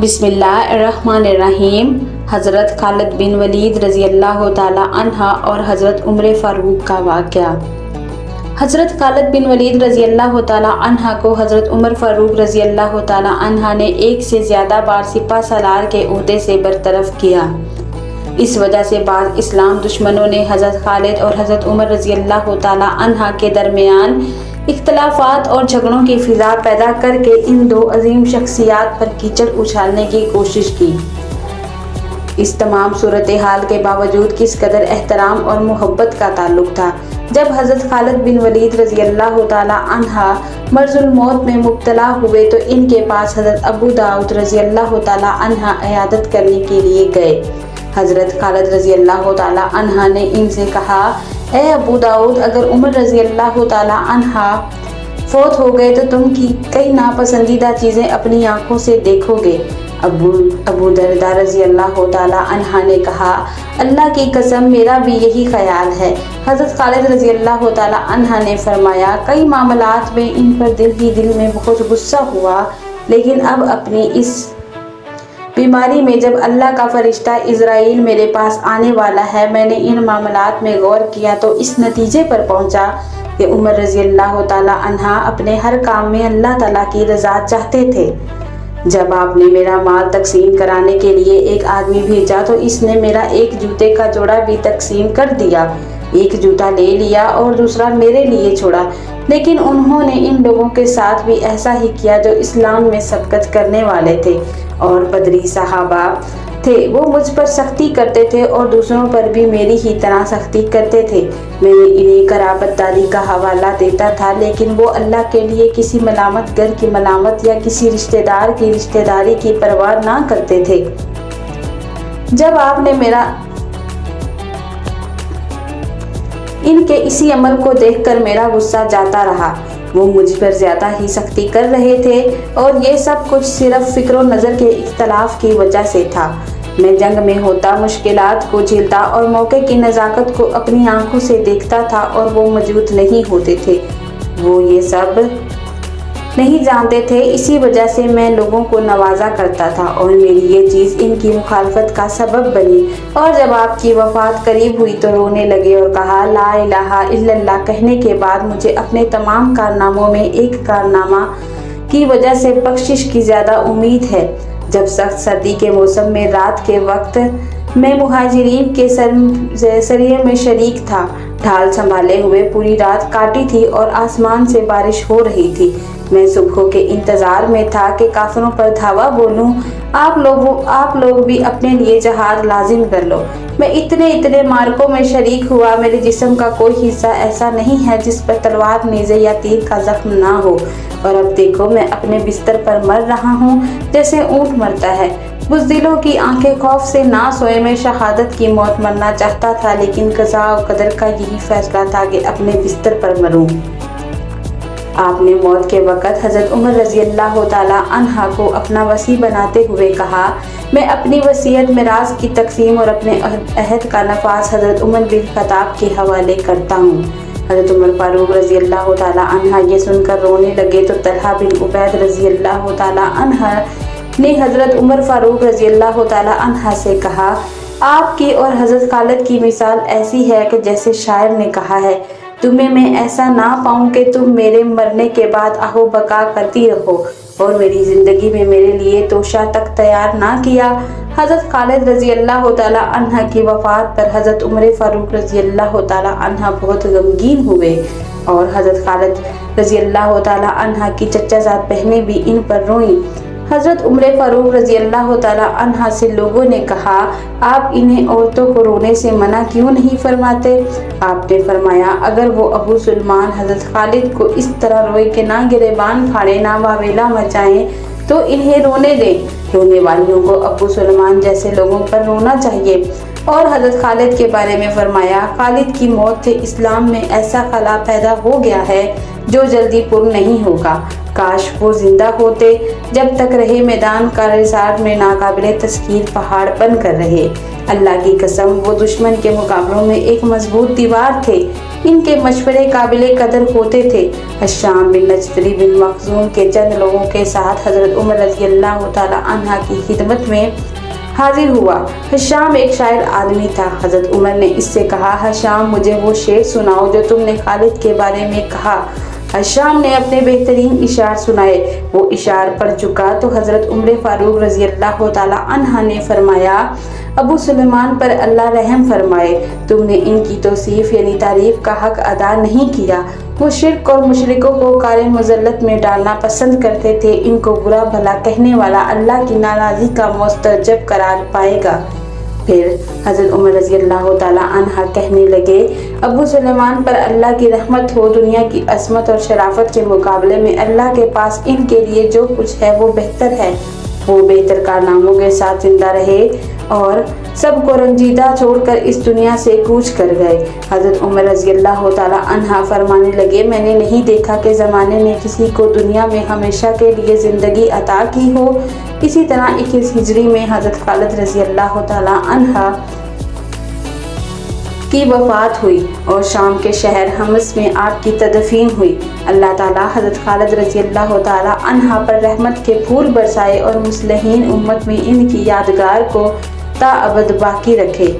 بسم اللہ الرحمن الرحیم۔ حضرت خالد بن ولید رضی اللہ تعالیٰ عنہ اور حضرت عمر فاروق کا واقعہ۔ حضرت خالد بن ولید رضی اللہ تعالیٰ عنہ کو حضرت عمر فاروق رضی اللہ تعالیٰ عنہ نے ایک سے زیادہ بار سپہ سالار کے عہدے سے برطرف کیا۔ اس وجہ سے بعض اسلام دشمنوں نے حضرت خالد اور حضرت عمر رضی اللہ تعالیٰ عنہ کے درمیان اختلافات اور جھگڑوں کی فضا پیدا کر کے ان دو عظیم شخصیات پر کیچڑ اچھالنے کی کوشش کی۔ اس تمام صورتحال کے باوجود کس قدر احترام اور محبت کا تعلق تھا۔ جب حضرت خالد بن ولید رضی اللہ تعالیٰ عنہ مرض الموت میں مبتلا ہوئے تو ان کے پاس حضرت ابو داؤد رضی اللہ تعالیٰ عنہ عیادت کرنے کے لیے گئے۔ حضرت خالد رضی اللہ تعالیٰ عنہ نے ان سے کہا، اے ابو داؤد، اگر عمر رضی اللہ تعالیٰ عنہ فوت ہو گئے تو تم کی کئی ناپسندیدہ چیزیں اپنی آنکھوں سے دیکھو گے۔ ابو درداء رضی اللہ تعالیٰ عنہ نے کہا، اللہ کی قسم میرا بھی یہی خیال ہے۔ حضرت خالد رضی اللہ تعالیٰ عنہ نے فرمایا، کئی معاملات میں ان پر دل میں بہت غصہ ہوا، لیکن اب اپنی اس بیماری میں جب اللہ کا فرشتہ عزرائیل میرے پاس آنے والا ہے، میں نے ان معاملات میں غور کیا تو اس نتیجے پر پہنچا کہ عمر رضی اللہ تعالیٰ عنہ اپنے ہر کام میں اللہ تعالیٰ کی رضا چاہتے تھے۔ جب آپ نے میرا مال تقسیم کرانے کے لیے ایک آدمی بھیجا تو اس نے میرا ایک جوتے کا جوڑا بھی تقسیم کر دیا، ایک جوتا لے لیا اور دوسرا میرے لیے چھوڑا، لیکن انہوں نے ان لوگوں کے ساتھ بھی ایسا ہی کیا جو اسلام میں سبقت کرنے والے تھے اور بدری صحابہ تھے۔ وہ مجھ پر سختی کرتے تھے اور دوسروں پر بھی میری ہی طرح سختی کرتے تھے۔ میں انہیں قرابت داری کا حوالہ دیتا تھا، لیکن وہ اللہ کے لیے کسی ملامت گر کی ملامت یا کسی رشتہ دار کی رشتہ داری کی پرواہ نہ کرتے تھے۔ جب آپ نے ان کے اسی عمل کو دیکھ کر میرا غصہ جاتا رہا۔ وہ مجھ پر زیادہ ہی سختی کر رہے تھے اور یہ سب کچھ صرف فکر و نظر کے اختلاف کی وجہ سے تھا۔ میں جنگ میں ہوتا، مشکلات کو جھیلتا اور موقع کی نزاکت کو اپنی آنکھوں سے دیکھتا تھا اور وہ موجود نہیں ہوتے تھے۔ وہ یہ سب نہیں جانتے تھے، اسی وجہ سے میں لوگوں کو نوازا کرتا تھا اور میری یہ چیز ان کی مخالفت کا سبب بنی۔ اور جب آپ کی وفات قریب ہوئی تو رونے لگے اور کہا، لا الہ الا اللہ کہنے کے بعد مجھے اپنے تمام کارناموں میں ایک کارنامہ کی وجہ سے بخشش کی زیادہ امید ہے۔ جب سخت سردی کے موسم میں رات کے وقت میں مہاجرین کے سریے میں شریک تھا، ڈھال سنبھالے ہوئے پوری رات کاٹی تھی اور آسمان سے بارش ہو رہی تھی۔ میں صبح کے انتظار میں تھا کہ کافروں پر دھاوا بولوں، آپ لوگ بھی اپنے لیے جہاد لازم کر لو۔ میں اتنے مارکوں میں شریک ہوا، میرے جسم کا کوئی حصہ ایسا نہیں ہے جس پر تلوار، نیزے یا تیر کا زخم نہ ہو، اور اب دیکھو میں اپنے بستر پر مر رہا ہوں جیسے اونٹ مرتا ہے۔ بزدلوں کی آنکھیں خوف سے نہ سوئے، میں شہادت کی موت مرنا چاہتا تھا، لیکن قضاء و قدر کا یہی فیصلہ تھا کہ اپنے بستر پر مروں۔ آپ نے موت کے وقت حضرت عمر رضی اللہ تعالیٰ عنہ کو اپنا وصی بناتے ہوئے کہا، میں اپنی وصیت میراث کی تقسیم اور اپنے عہد کا نفاذ حضرت عمر بن خطاب کے حوالے کرتا ہوں۔ حضرت عمر فاروق رضی اللہ تعالیٰ عنہ یہ سن کر رونے لگے تو طلحہ بن عبید رضی اللہ تعالیٰ عنہ نے حضرت عمر فاروق رضی اللہ تعالیٰ عنہ سے کہا، آپ کی اور حضرت خالد کی مثال ایسی ہے کہ جیسے شاعر نے کہا ہے، تمہیں میں ایسا نہ پاؤں کہ تم میرے مرنے کے بعد آہو بقا کرتی رہو اور میری زندگی میں میرے لیے توشہ تک تیار نہ کیا۔ حضرت خالد رضی اللہ تعالیٰ عنہ کی وفات پر حضرت عمر فاروق رضی اللہ تعالیٰ عنہ بہت غمگین ہوئے اور حضرت خالد رضی اللہ تعالیٰ عنہ کی چچا زاد بہنیں بھی ان پر روئیں۔ حضرت عمر فاروق رضی اللہ تعالیٰ عنہ سے لوگوں نے کہا، آپ انہیں عورتوں کو رونے سے منع کیوں نہیں فرماتے؟ آپ نے فرمایا، اگر وہ ابو سلمان حضرت خالد کو اس طرح روئے کہ نہ گریبان پھاڑے نہ واویلا مچائیں تو انہیں رونے دیں۔ رونے والیوں کو ابو سلمان جیسے لوگوں پر رونا چاہیے۔ اور حضرت خالد کے بارے میں فرمایا، خالد کی موت سے اسلام میں ایسا خلا پیدا ہو گیا ہے جو جلدی پر نہیں ہوگا۔ کاش وہ زندہ ہوتے، جب تک رہے میدان کارزار میں ناقابل تسخیر پہاڑ بن کر رہے۔ اللہ کی قسم وہ دشمن کے مقابلوں میں ایک مضبوط دیوار تھے، ان کے مشورے قابل قدر ہوتے تھے۔ حشام بن نجدری بن مخزوم کے چند لوگوں کے ساتھ حضرت عمر رضی اللہ تعالی عنہ کی خدمت میں حاضر ہوا۔ حشام ایک شاعر آدمی تھا۔ حضرت عمر نے اس سے کہا، حشام مجھے وہ شعر سناؤ جو تم نے خالد کے بارے میں کہا۔ حشام نے اپنے بہترین اشعار سنائے۔ وہ اشعار پڑھ چکا تو حضرت عمر فاروق رضی اللہ تعالی عنہ نے فرمایا، ابو سلیمان پر اللہ رحم فرمائے، تم نے ان کی توصیف یعنی تعریف کا حق ادا نہیں کیا۔ وہ شرک اور مشرکوں کو کار مذلت میں ڈالنا پسند کرتے تھے، ان کو برا بھلا کہنے والا اللہ کی ناراضی کا مستوجب قرار پائے گا۔ پھر حضرت عمر رضی اللہ تعالی عنہ کہنے لگے، ابو سلیمان پر اللہ کی رحمت ہو، دنیا کی عظمت اور شرافت کے مقابلے میں اللہ کے پاس ان کے لیے جو کچھ ہے وہ بہتر ہے۔ وہ بہتر کارناموں کے ساتھ زندہ رہے اور سب کو رنجیدہ چھوڑ کر اس دنیا سے کوچ کر گئے۔ حضرت عمر رضی اللہ تعالی عنہ فرمانے لگے، میں نے نہیں دیکھا کہ زمانے نے کسی کو دنیا میں ہمیشہ کے لیے زندگی عطا کی ہو۔ اسی طرح 21 ہجری میں حضرت خالد رضی اللہ تعالی عنہ کی وفات ہوئی اور شام کے شہر حمص میں آپ کی تدفین ہوئی۔ اللہ تعالیٰ حضرت خالد رضی اللہ تعالی عنہ پر رحمت کے پھول برسائے اور مصلحین امت میں ان کی یادگار کو تا ابد باقی رکھے۔